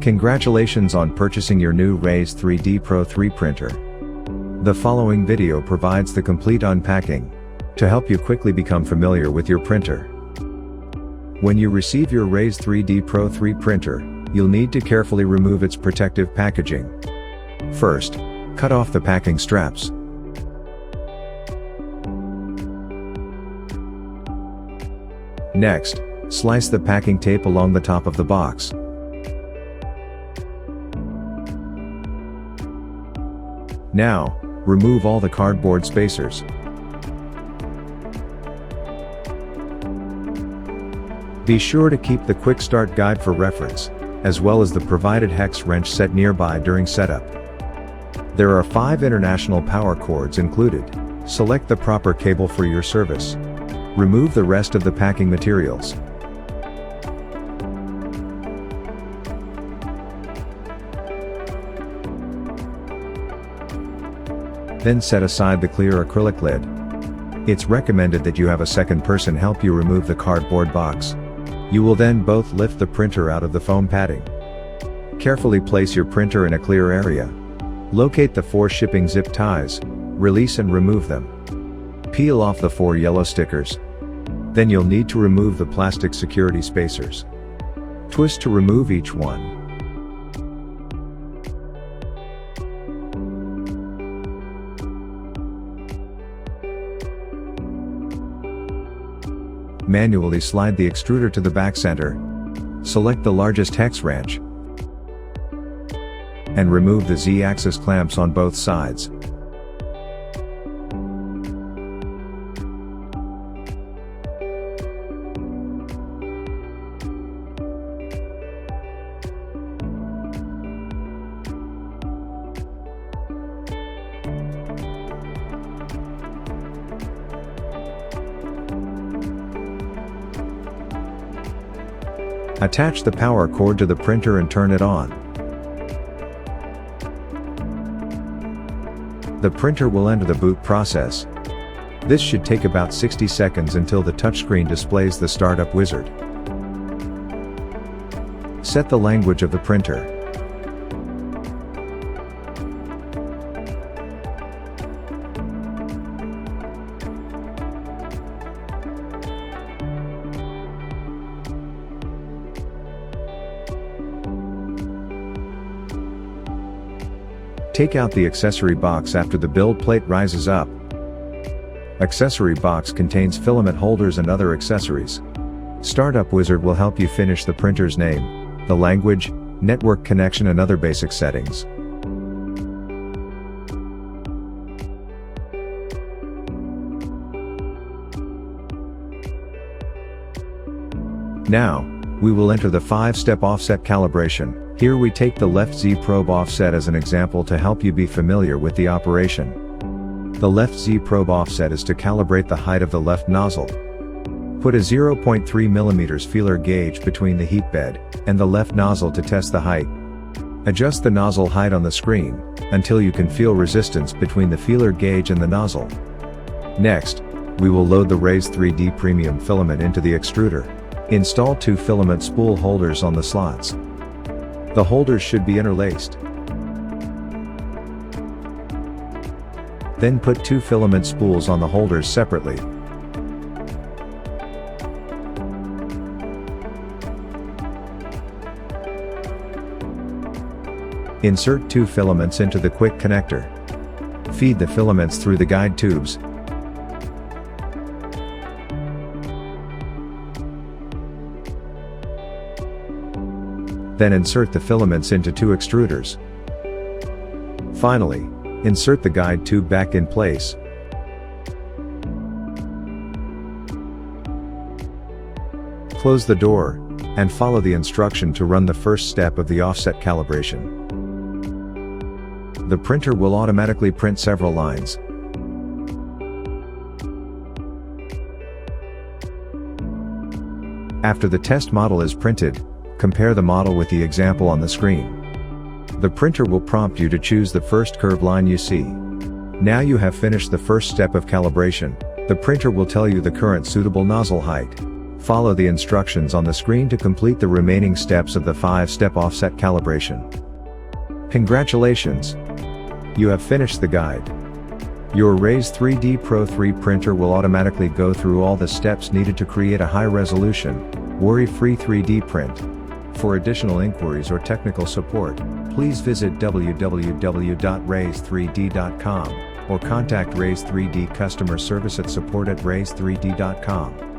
Congratulations on purchasing your new Raise3D Pro3 printer. The following video provides the complete unpacking to help you quickly become familiar with your printer. When you receive your Raise3D Pro3 printer, you'll need to carefully remove its protective packaging. First, cut off the packing straps. Next, slice the packing tape along the top of the box. Now, remove all the cardboard spacers. Be sure to keep the quick start guide for reference, as well as the provided hex wrench set nearby during setup. There are 5 international power cords included. Select the proper cable for your service. Remove the rest of the packing materials. Then set aside the clear acrylic lid. It's recommended that you have a second person help you remove the cardboard box. You will then both lift the printer out of the foam padding. Carefully place your printer in a clear area. Locate the 4 shipping zip ties, release and remove them. Peel off the 4 yellow stickers. Then you'll need to remove the plastic security spacers. Twist to remove each one. Manually slide the extruder to the back center. Select the largest hex wrench and remove the Z-axis clamps on both sides. Attach the power cord to the printer and turn it on. The printer will enter the boot process. This should take about 60 seconds until the touchscreen displays the startup wizard. Set the language of the printer. Take out the accessory box after the build plate rises up. Accessory box contains filament holders and other accessories. Startup wizard will help you finish the printer's name, the language, network connection and other basic settings. Now, we will enter the 5-step offset calibration. Here we take the left Z probe offset as an example to help you be familiar with the operation. The left Z probe offset is to calibrate the height of the left nozzle. Put a 0.3 mm feeler gauge between the heat bed and the left nozzle to test the height. Adjust the nozzle height on the screen until you can feel resistance between the feeler gauge and the nozzle. Next, we will load the Raise3D Premium filament into the extruder. Install 2 filament spool holders on the slots. The holders should be interlaced. Then put 2 filament spools on the holders separately. Insert 2 filaments into the quick connector. Feed the filaments through the guide tubes. Then insert the filaments into 2 extruders. Finally, insert the guide tube back in place. Close the door, and follow the instruction to run the first step of the offset calibration. The printer will automatically print several lines. After the test model is printed, compare the model with the example on the screen. The printer will prompt you to choose the first curved line you see. Now you have finished the first step of calibration. The printer will tell you the current suitable nozzle height. Follow the instructions on the screen to complete the remaining steps of the 5-step offset calibration. Congratulations! You have finished the guide. Your Raise3D Pro3 printer will automatically go through all the steps needed to create a high-resolution, worry-free 3D print. For additional inquiries or technical support, please visit www.raise3d.com or contact Raise3D customer service at support@raise3d.com.